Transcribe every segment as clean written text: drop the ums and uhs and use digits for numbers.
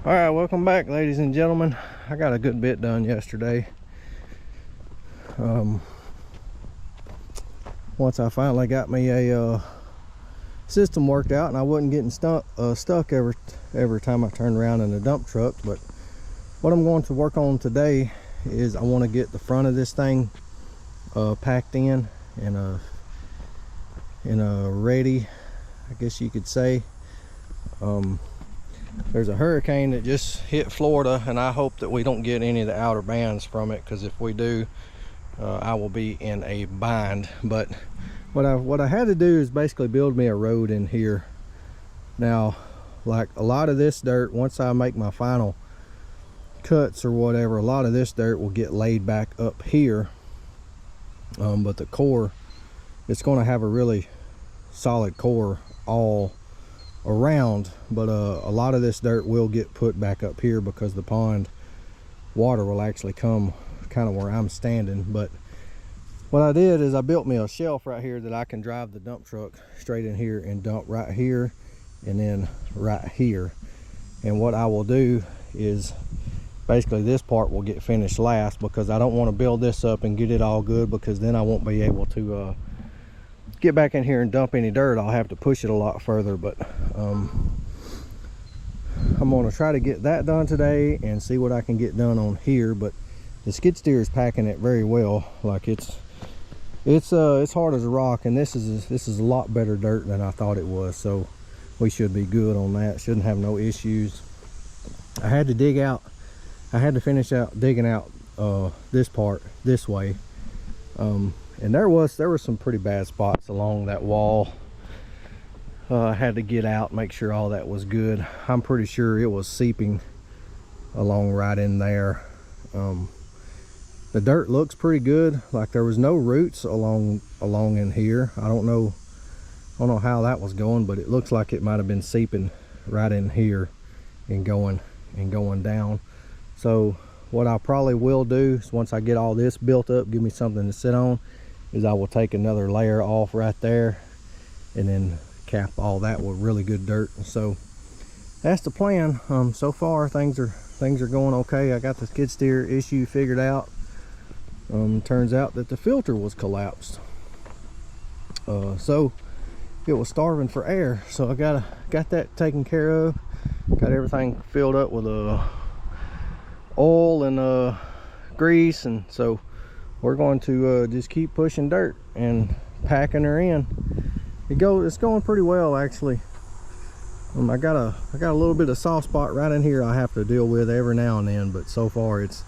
All right, welcome back, ladies and gentlemen. I got a good bit done yesterday. Once I finally got me a system worked out, and I wasn't getting stuck every time I turned around in the dump truck. But what I'm going to work on today is I want to get the front of this thing packed in and ready, I guess you could say. There's a hurricane that just hit Florida, and I hope that we don't get any of the outer bands from it, because if we do, I will be in a bind. But what I had to do is basically build me a road in here. Now, like a lot of this dirt, once I make my final cuts or whatever, a lot of this dirt will get laid back up here, but the core, it's going to have a really solid core all around, but a lot of this dirt will get put back up here because the pond water will actually come kind of where I'm standing. But what I did is I built me a shelf right here that I can drive the dump truck straight in here and dump right here and then right here. And what I will do is basically this part will get finished last, because I don't want to build this up and get it all good, because then I won't be able to get back in here and dump any dirt. I'll have to push it a lot further. But I'm going to try to get that done today and see what I can get done on here. But the skid steer is packing it very well. Like it's hard as a rock, and this is a lot better dirt than I thought it was, so we should be good on that. Shouldn't have no issues. I had to finish out digging out this part this way, and there were some pretty bad spots along that wall. I had to get out, make sure all that was good. I'm pretty sure it was seeping along right in there. The dirt looks pretty good. Like there was no roots along in here. I don't know how that was going, but it looks like it might have been seeping right in here and going down. So what I probably will do is, once I get all this built up, give me something to sit on, is I will take another layer off right there and then cap all that with really good dirt. So that's the plan. So far things are going okay. I got the skid steer issue figured out. Turns out that the filter was collapsed, so it was starving for air. So I got that taken care of. Got everything filled up with oil and grease, and so we're going to just keep pushing dirt and packing her in. It's going pretty well, actually. I got a little bit of soft spot right in here I have to deal with every now and then, but so far it's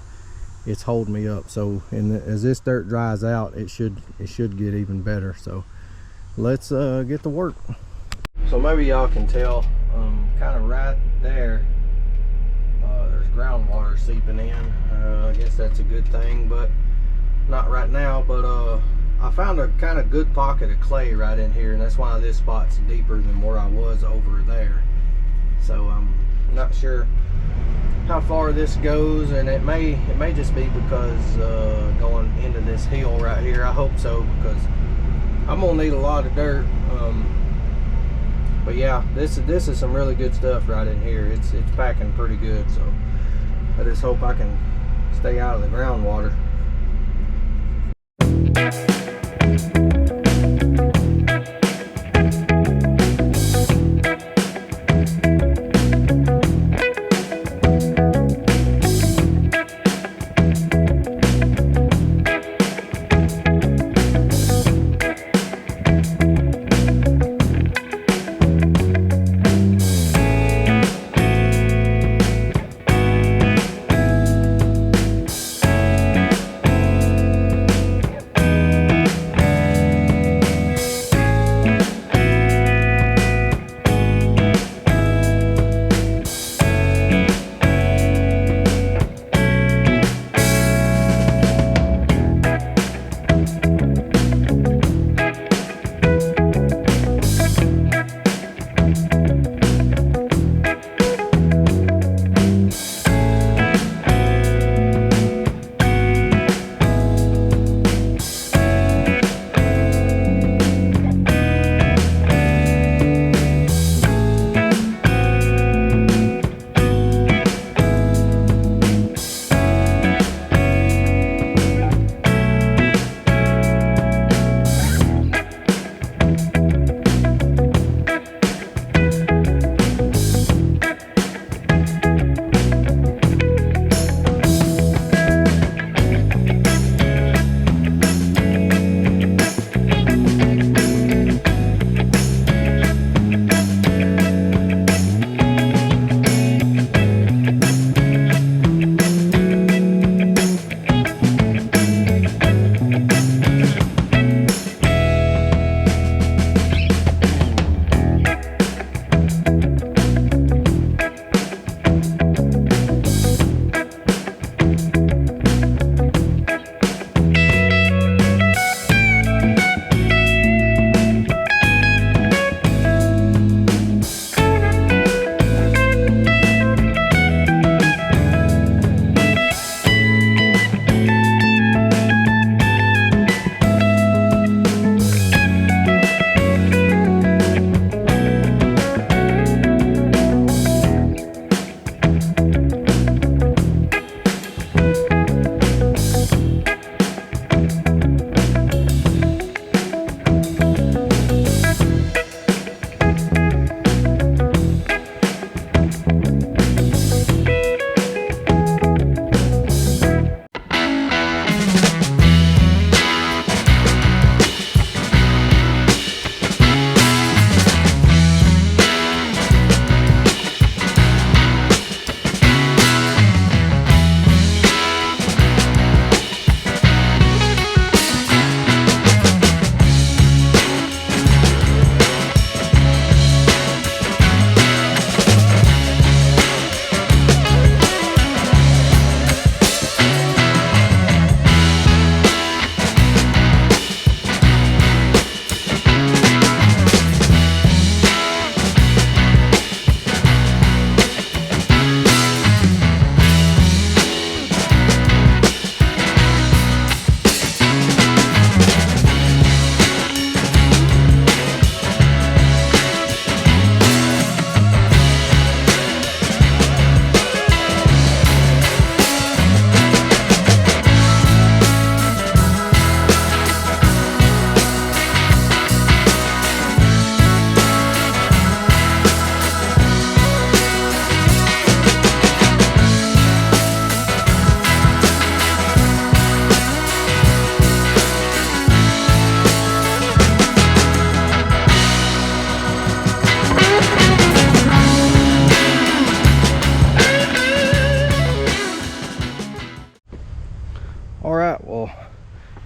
holding me up. So as this dirt dries out, it should get even better. So let's get to work. So maybe y'all can tell, kind of right there, there's groundwater seeping in. I guess that's a good thing, but not right now. But I found a kind of good pocket of clay right in here, and that's why this spot's deeper than where I was over there. So I'm not sure how far this goes, and it may just be because going into this hill right here. I hope so, because I'm gonna need a lot of dirt. But yeah, this is some really good stuff right in here. It's packing pretty good, so I just hope I can stay out of the groundwater.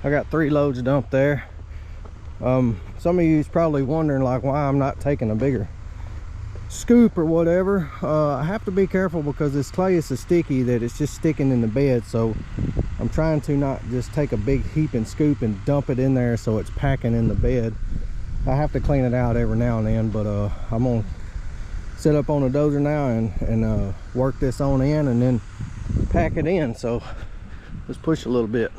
I got 3 loads dumped there. Some of you is probably wondering like why I'm not taking a bigger scoop or whatever. I have to be careful because this clay is so sticky that it's just sticking in the bed, so I'm trying to not just take a big heaping scoop and dump it in there so it's packing in the bed. I have to clean it out every now and then, but I'm gonna set up on a dozer now and work this on in and then pack it in. So let's push a little bit.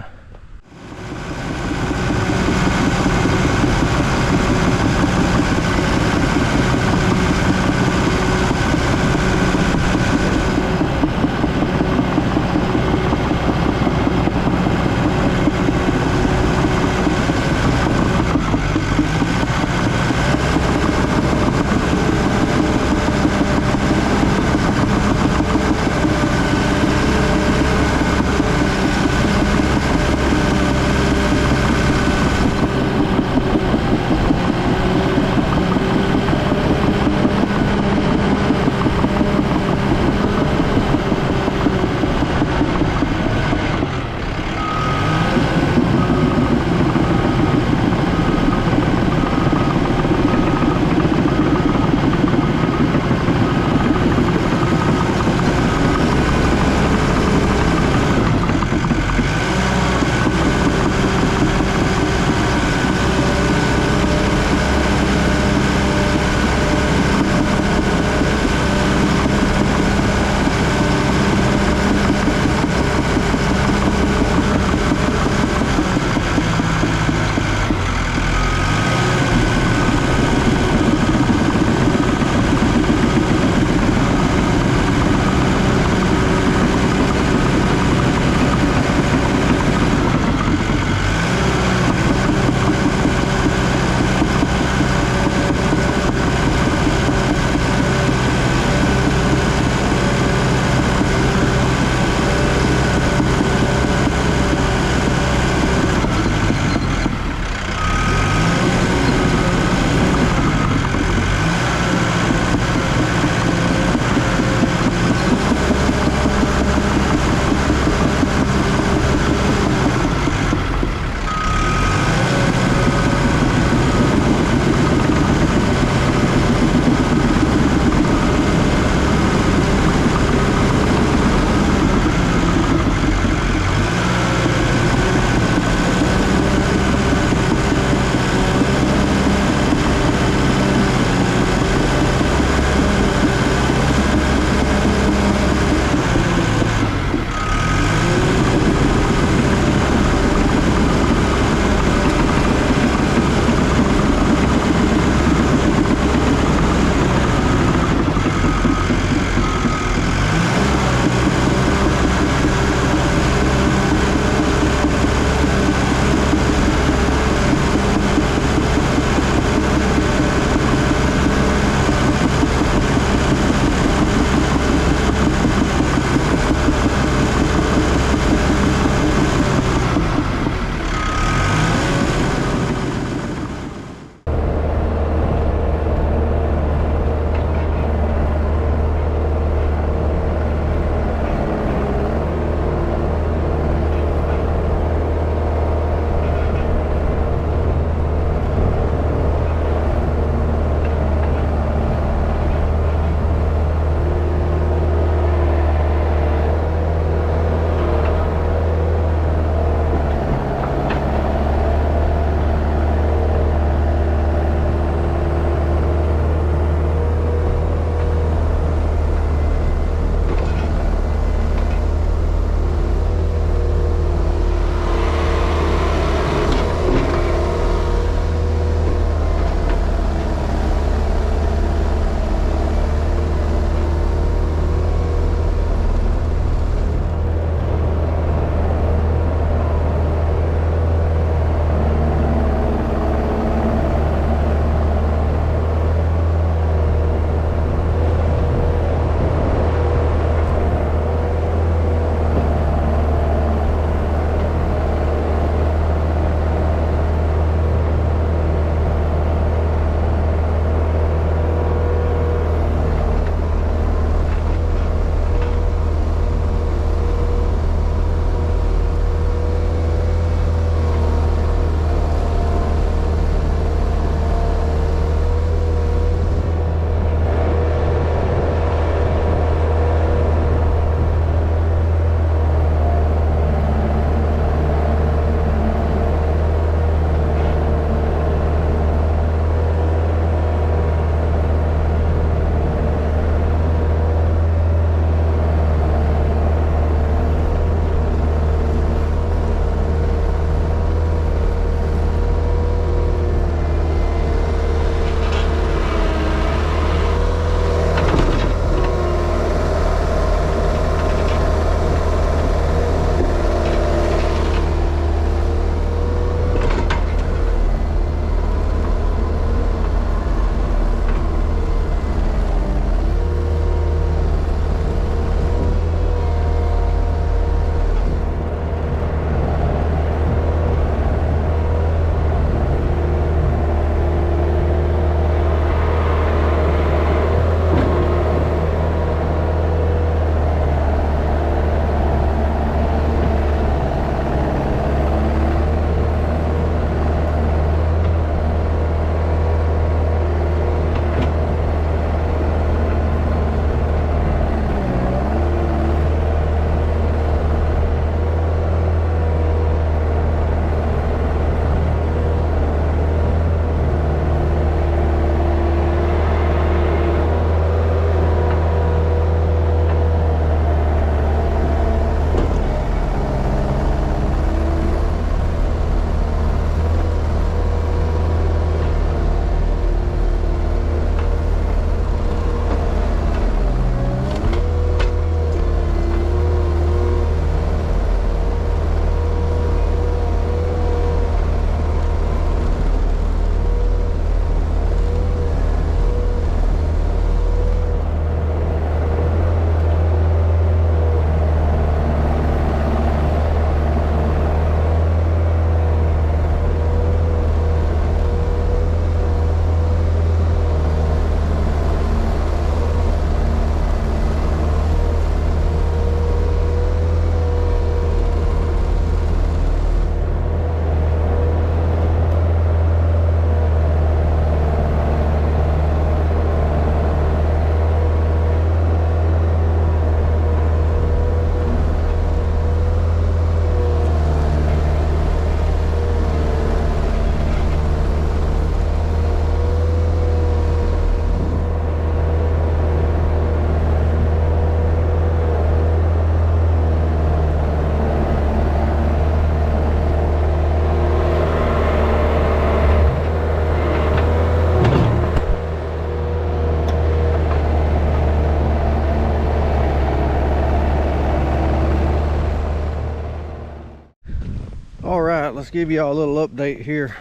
let's give y'all a little update here.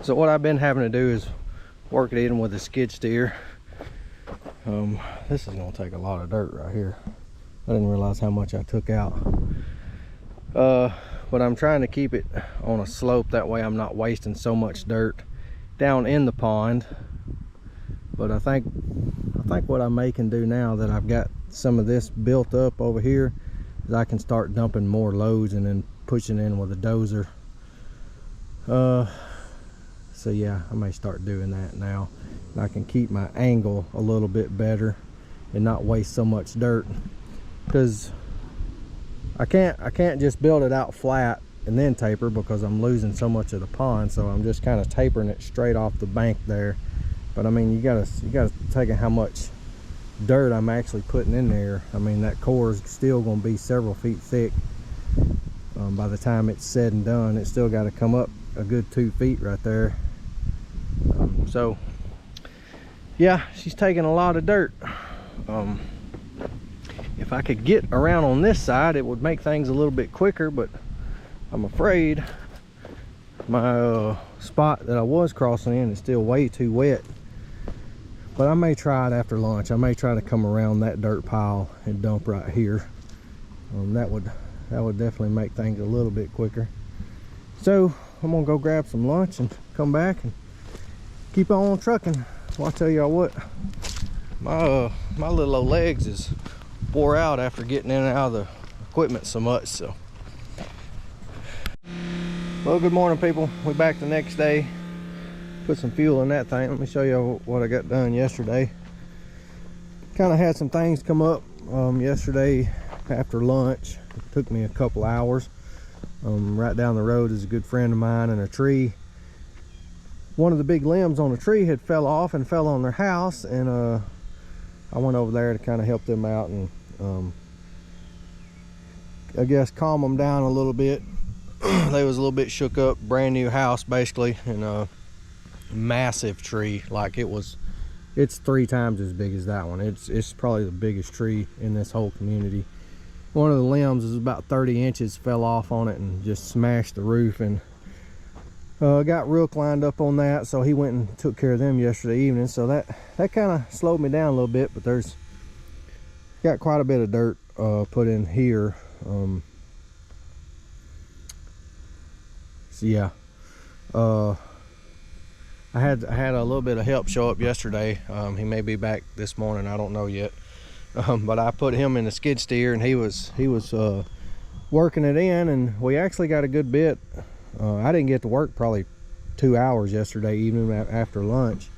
So what I've been having to do is work it in with a skid steer. This is gonna take a lot of dirt right here. I didn't realize how much I took out. But I'm trying to keep it on a slope, that way I'm not wasting so much dirt down in the pond. But I think what I may can do now that I've got some of this built up over here is I can start dumping more loads and then pushing in with a dozer. So yeah, I may start doing that now. And I can keep my angle a little bit better and not waste so much dirt, because I can't just build it out flat and then taper, because I'm losing so much of the pond. So I'm just kind of tapering it straight off the bank there. But I mean, you gotta take how much dirt I'm actually putting in there. I mean, that core is still gonna be several feet thick. By the time it's said and done, it's still got to come up a good 2 feet right there. So yeah, she's taking a lot of dirt. If I could get around on this side, it would make things a little bit quicker, but I'm afraid my spot that I was crossing in is still way too wet. But I may try it after lunch. I may try to come around that dirt pile and dump right here. That would definitely make things a little bit quicker. So I'm gonna go grab some lunch and come back and keep on trucking. Well, I'll tell y'all what, my little old legs is wore out after getting in and out of the equipment so much. So, well, good morning, people. We're back the next day. Put some fuel in that thing. Let me show you what I got done yesterday. Kind of had some things come up yesterday after lunch. It took me a couple hours. Right down the road is a good friend of mine, and a tree, one of the big limbs on the tree had fell off and fell on their house, and I went over there to kind of help them out and I guess calm them down a little bit. They was a little bit shook up. Brand new house basically, and a massive tree. Like it's 3 times as big as that one. It's probably the biggest tree in this whole community. One of the limbs is about 30 inches, fell off on it and just smashed the roof, and got Rook lined up on that, so he went and took care of them yesterday evening. So that kind of slowed me down a little bit, but there's got quite a bit of dirt put in here. So yeah, I had a little bit of help show up yesterday. He may be back this morning, I don't know yet. But I put him in the skid steer, and he was working it in, and we actually got a good bit. I didn't get to work probably 2 hours yesterday evening after lunch,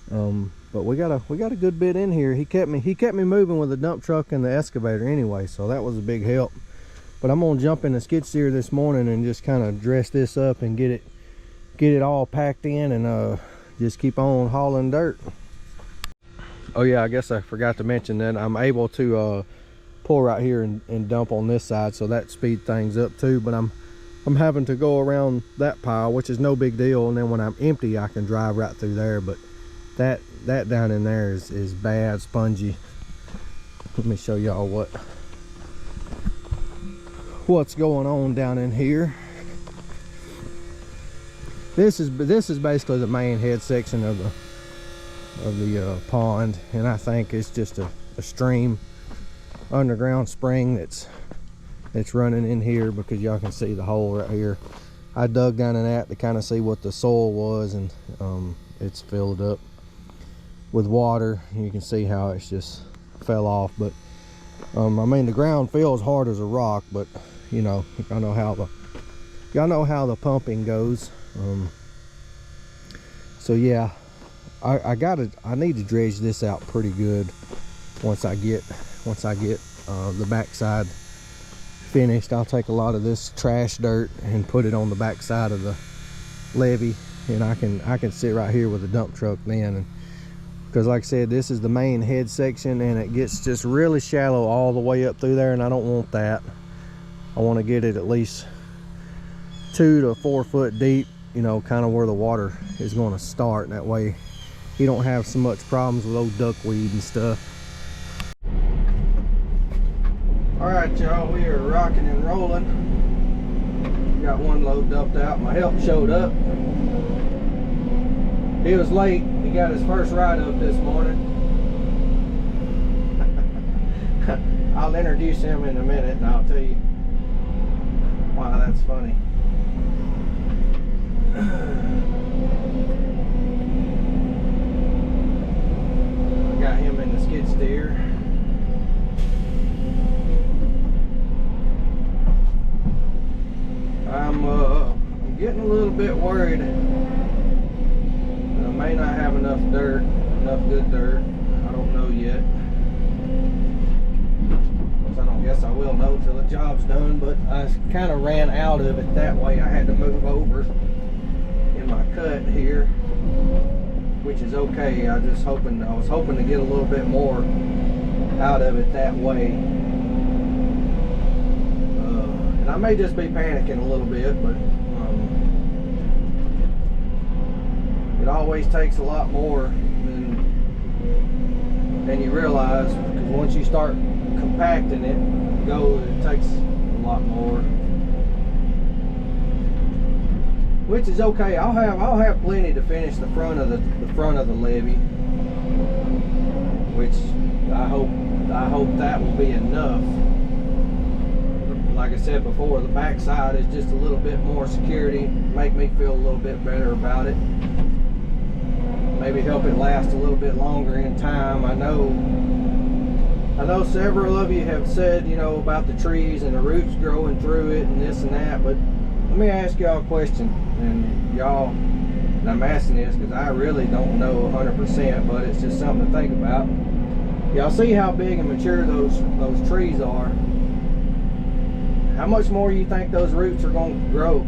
but we got a good bit in here. He kept me moving with the dump truck and the excavator anyway, so that was a big help. But I'm gonna jump in the skid steer this morning and just kind of dress this up and get it all packed in, and just keep on hauling dirt. Oh yeah, I guess I forgot to mention that I'm able to pull right here and dump on this side, so that speeds things up too. But I'm having to go around that pile, which is no big deal, and then when I'm empty I can drive right through there. But that down in there is bad, spongy. Let me show y'all what's going on down in here. This is basically the main head section of the pond, and I think it's just a stream, underground spring that's running in here, because y'all can see the hole right here. I dug down in that to kind of see what the soil was, and it's filled up with water. You can see how it's just fell off. But I mean, the ground feels hard as a rock, but you know, y'all know how the pumping goes. So yeah, I need to dredge this out pretty good once I get the backside finished. I'll take a lot of this trash dirt and put it on the backside of the levee, and I can sit right here with a dump truck then. And because like I said, this is the main head section, and it gets just really shallow all the way up through there, and I don't want that. I want to get it at least 2 to 4 foot deep, you know, kind of where the water is going to start. That way you don't have so much problems with old duckweed and stuff. All right, y'all, we are rocking and rolling. Got one load dumped out. My help showed up. He was late. He got his first ride up this morning. I'll introduce him in a minute and I'll tell you why that's funny. I got him in the skid steer. I'm getting a little bit worried that I may not have enough good dirt. I don't know yet. I guess I will know till the job's done, but I kind of ran out of it that way. I had to move over in my cut here, which is okay. I was hoping to get a little bit more out of it that way. And I may just be panicking a little bit, but it always takes a lot more than you realize, because once you start compacting it takes a lot more, which is okay. I'll have plenty to finish the front of the levee, which I hope that will be enough. Like I said before, the back side is just a little bit more security, make me feel a little bit better about it, maybe help it last a little bit longer in time. I know several of you have said, you know, about the trees and the roots growing through it and this and that, but let me ask y'all a question, and I'm asking this because I really don't know 100%, but it's just something to think about. Y'all see how big and mature those trees are. How much more you think those roots are going to grow?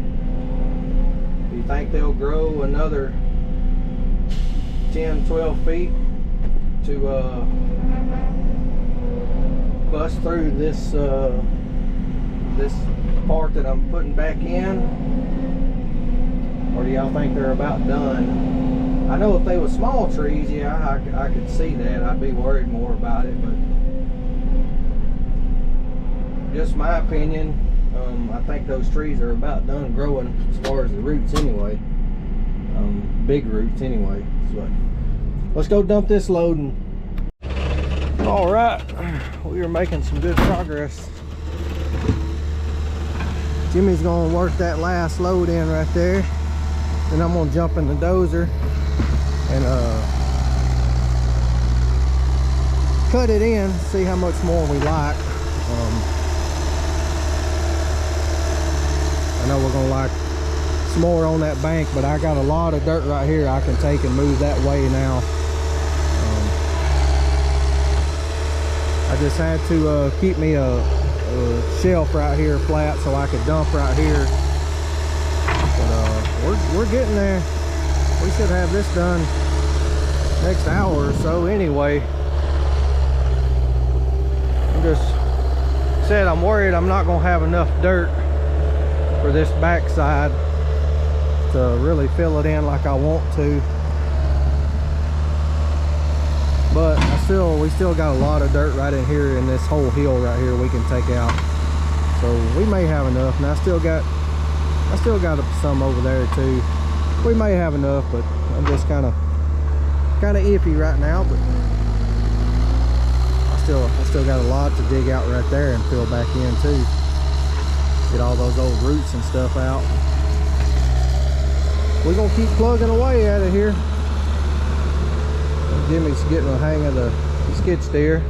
Do you think they'll grow another 10, 12 feet to bust through this part that I'm putting back in? Or do y'all think they're about done? I know if they were small trees, yeah, I could see that. I'd be worried more about it, but just my opinion, I think those trees are about done growing as far as the roots anyway. Big roots anyway. So let's go dump this load. And all right, we are making some good progress. Jimmy's gonna work that last load in right there, then I'm gonna jump in the dozer and cut it in, see how much more we like. I know we're gonna like some more on that bank, but I got a lot of dirt right here I can take and move that way now. I just had to keep me a shelf right here flat so I could dump right here. But we're getting there. We should have this done next hour or so anyway. I just said I'm worried I'm not gonna have enough dirt for this backside to really fill it in like I want to. But we still got a lot of dirt right in here in this whole hill right here we can take out. So we may have enough. And I still got some over there too. We may have enough, but I'm just kind of iffy right now. But I still got a lot to dig out right there and fill back in too. Get all those old roots and stuff out. We're gonna keep plugging away at it here. Jimmy's getting the hang of the skid steer.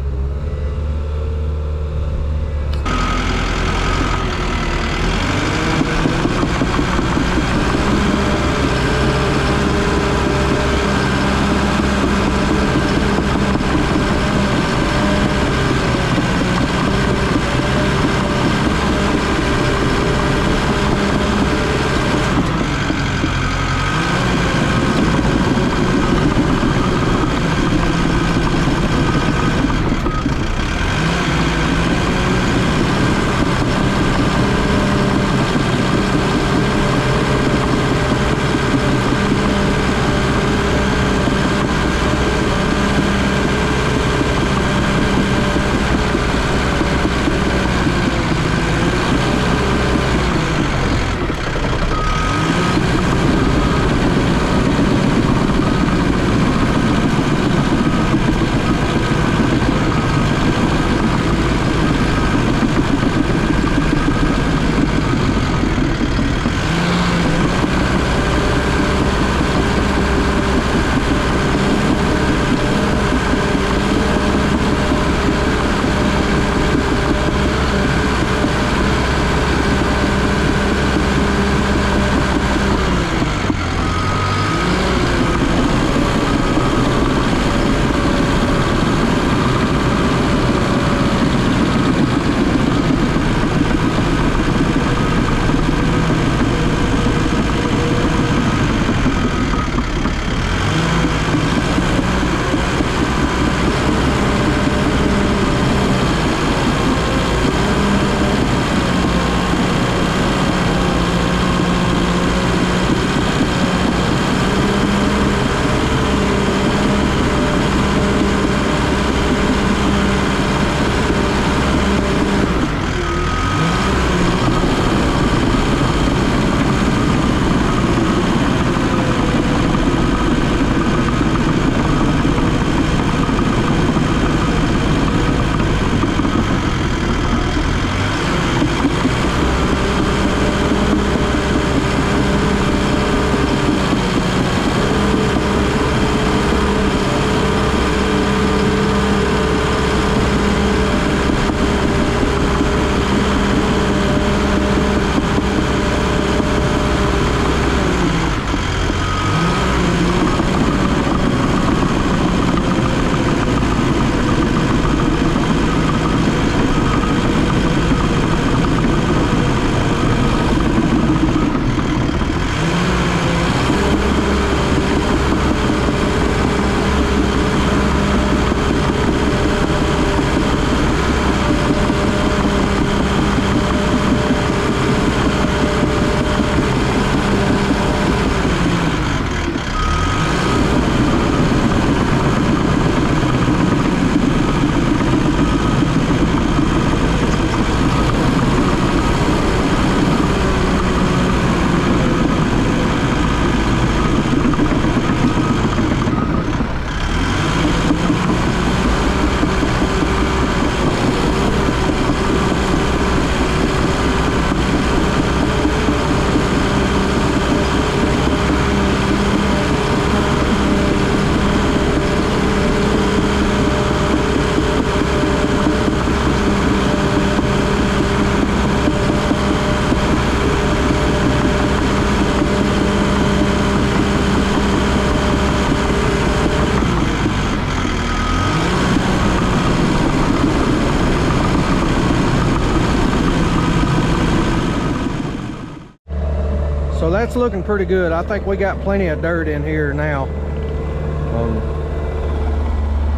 So that's looking pretty good. I think we got plenty of dirt in here now.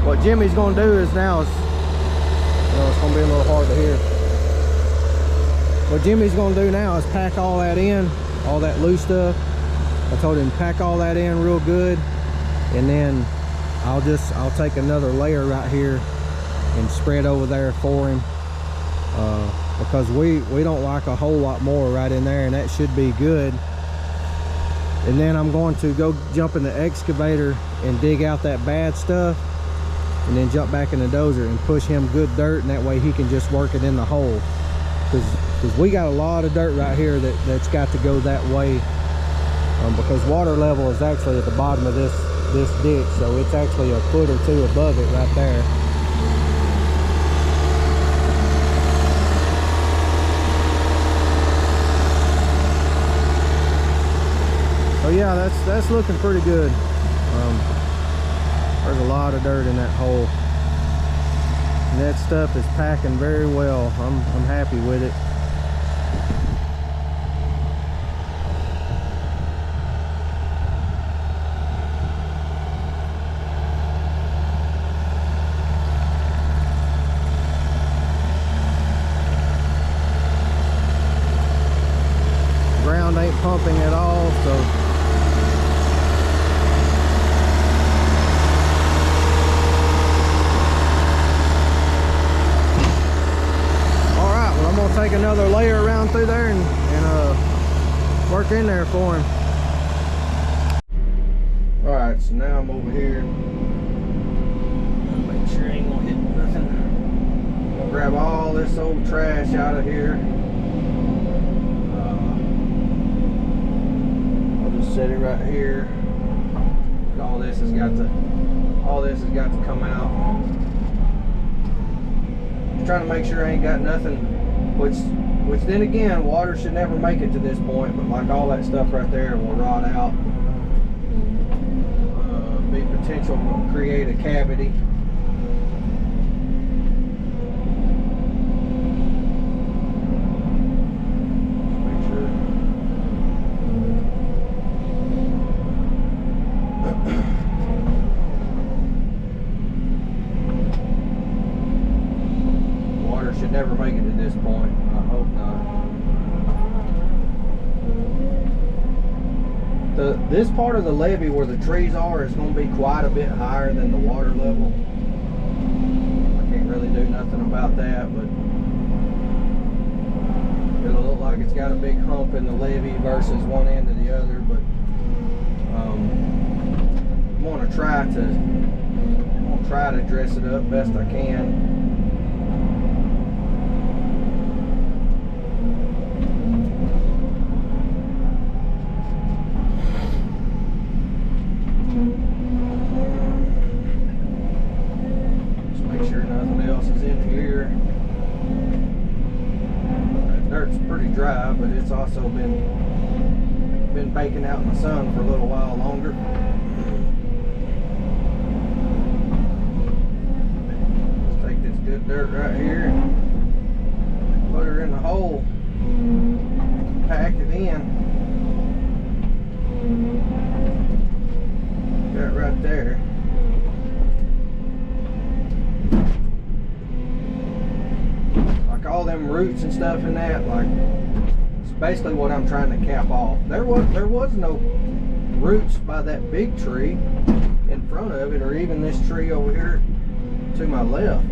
What Jimmy's gonna do is now is, it's gonna be a little hard to hear. What Jimmy's gonna do now is pack all that in, all that loose stuff. I told him pack all that in real good, and then I'll take another layer right here and spread over there for him, because we don't like a whole lot more right in there, and that should be good. And then I'm going to go jump in the excavator and dig out that bad stuff, and then jump back in the dozer and push him good dirt, and that way he can just work it in the hole, because we got a lot of dirt right here that's got to go that way, because water level is actually at the bottom of this ditch, so it's actually a foot or two above it right there. So yeah, that's looking pretty good. There's a lot of dirt in that hole, and that stuff is packing very well. I'm happy with it. Ground ain't pumping at all, so take another layer around through there and work in there for him. All right, so now I'm over here. Make sure I ain't gonna hit nothing. I'm gonna grab all this old trash out of here. I'll just set it right here. But all this has got to come out. Just trying to make sure I ain't got nothing. Which then again, water should never make it to this point, but like all that stuff right there will rot out, be potential to create a cavity. Make sure. Water should never make it to this point. I hope not. This part of the levee where the trees are is going to be quite a bit higher than the water level. I can't really do nothing about that, but it'll look like it's got a big hump in the levee versus one end to the other. But I'm going to try to dress it up best I can. Dry, but it's also been baking out in the sun for a little while longer. Let's take this good dirt right here and put her in the hole, pack it in. That right there. All them roots and stuff in that, like, it's basically what I'm trying to cap off. There was no roots by that big tree in front of it, or even this tree over here to my left.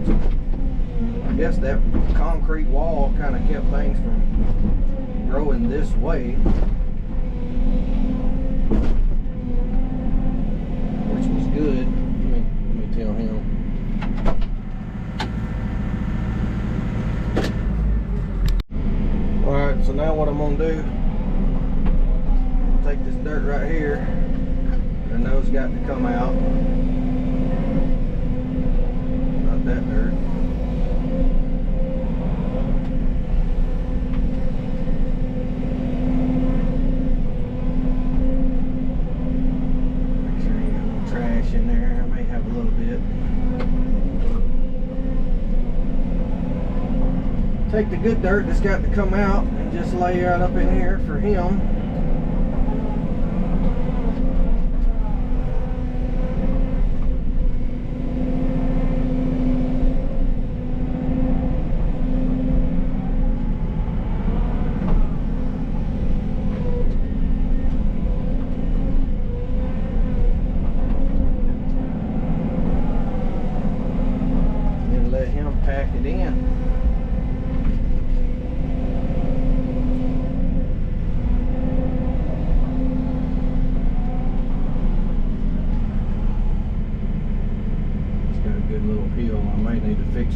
I guess that concrete wall kind of kept things from growing this way, which was good. Let me tell him. Alright, so now what I'm going to do, take this dirt right here, the nose got to come out, not that dirt. Make sure you got no trash in there, I may have a little bit. Take the good dirt that's got to come out and just lay it up in here for him.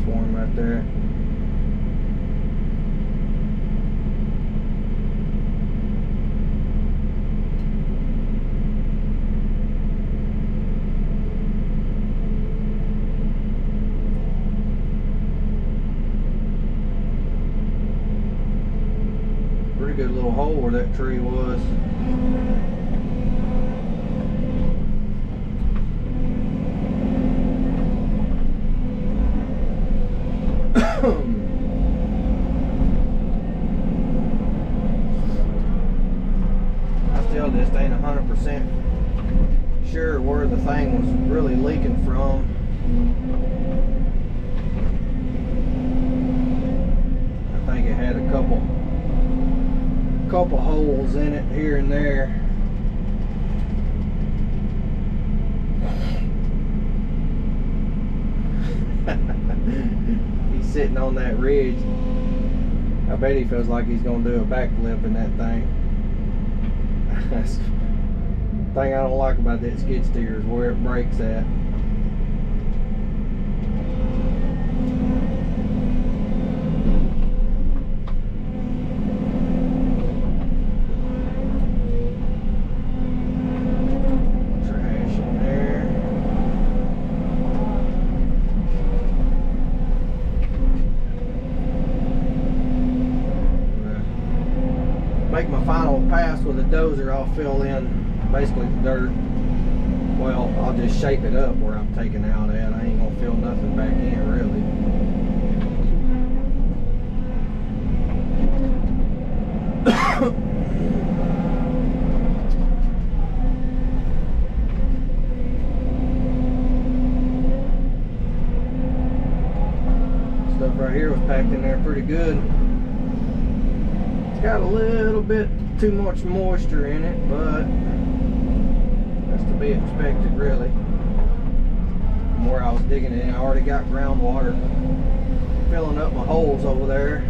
for him right there. Pretty good little hole where that tree was. I still just ain't 100% sure where the thing was really leaking from. I think it had a couple holes in it here and there. He's sitting on that ridge. I bet he feels like he's gonna do a backflip in that thing. That's the thing I don't like about that skid steer is where it breaks at. Make my final pass with a dozer. I'll fill in basically the dirt. Well, I'll just shape it up where I'm taking out at. I ain't gonna fill nothing back in really. Stuff right here was packed in there pretty good. It's got a little bit too much moisture in it, but that's to be expected really. From where I was digging it in, I already got groundwater filling up my holes over there.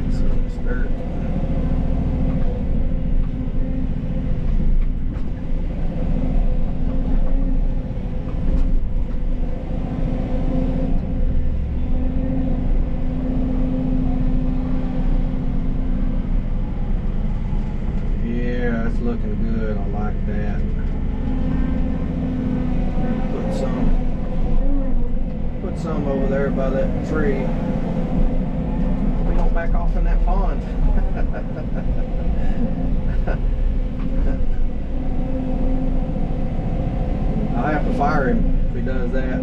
This is dirt. Looking good. I like that. Put some over there by that tree. We don't back off in that pond. I'll have to fire him if he does that.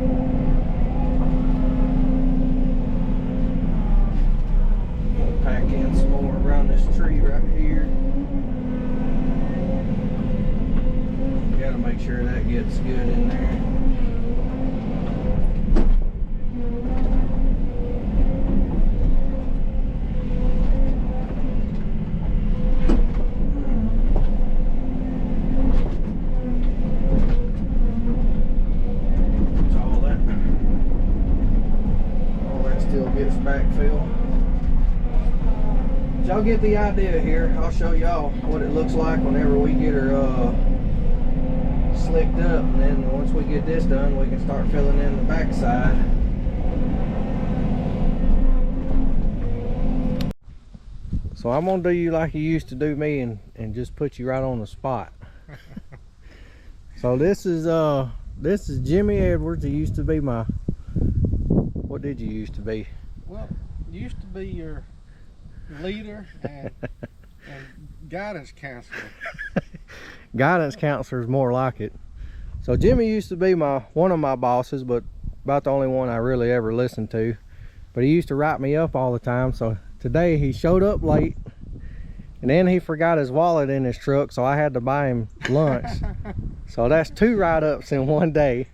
We'll pack in some more around this tree right here. Gotta make sure that gets good in there. So all that still gets backfill. Y'all get the idea here. I'll show y'all what it looks like whenever we get her slicked up, and then once we get this done we can start filling in the backside. So I'm gonna do you like you used to do me and just put you right on the spot. So this is Jimmy Edwards. He used to be my, what did you used to be? Well, used to be your leader and guidance counselor. Guidance counselor is more like it. So Jimmy used to be one of my bosses, but about the only one I really ever listened to. But he used to write me up all the time. So today he showed up late, and then he forgot his wallet in his truck, so I had to buy him lunch. So that's 2 write-ups in one day.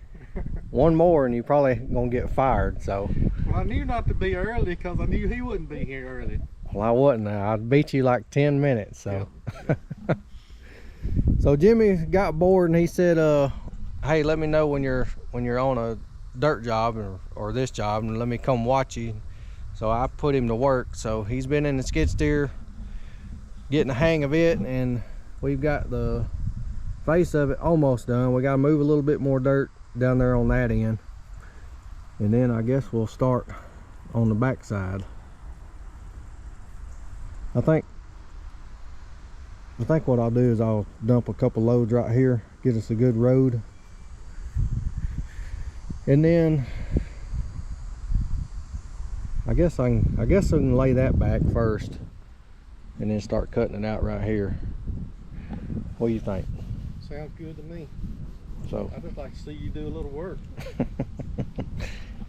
One more and you probably gonna get fired. So well, I knew not to be early because I knew he wouldn't be here early. Well, I wasn't. I'd beat you like 10 minutes. So yeah. So Jimmy got bored and he said, hey, let me know when you're on a dirt job or this job, and let me come watch you. So I put him to work. So he's been in the skid steer getting the hang of it, and we've got the face of it almost done. We got to move a little bit more dirt down there on that end, and then I guess we'll start on the back side. I think what I'll do is I'll dump a couple loads right here, get us a good road, and then I guess I can lay that back first and then start cutting it out right here. What do you think? Sounds good to me. So I'd just like to see you do a little work.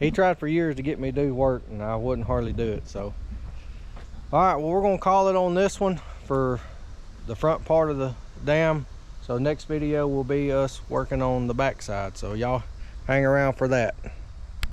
he tried for years to get me to do work and I wouldn't hardly do it. So all right, well, we're gonna call it on this one for the front part of the dam. So next video will be us working on the back side, so y'all hang around for that.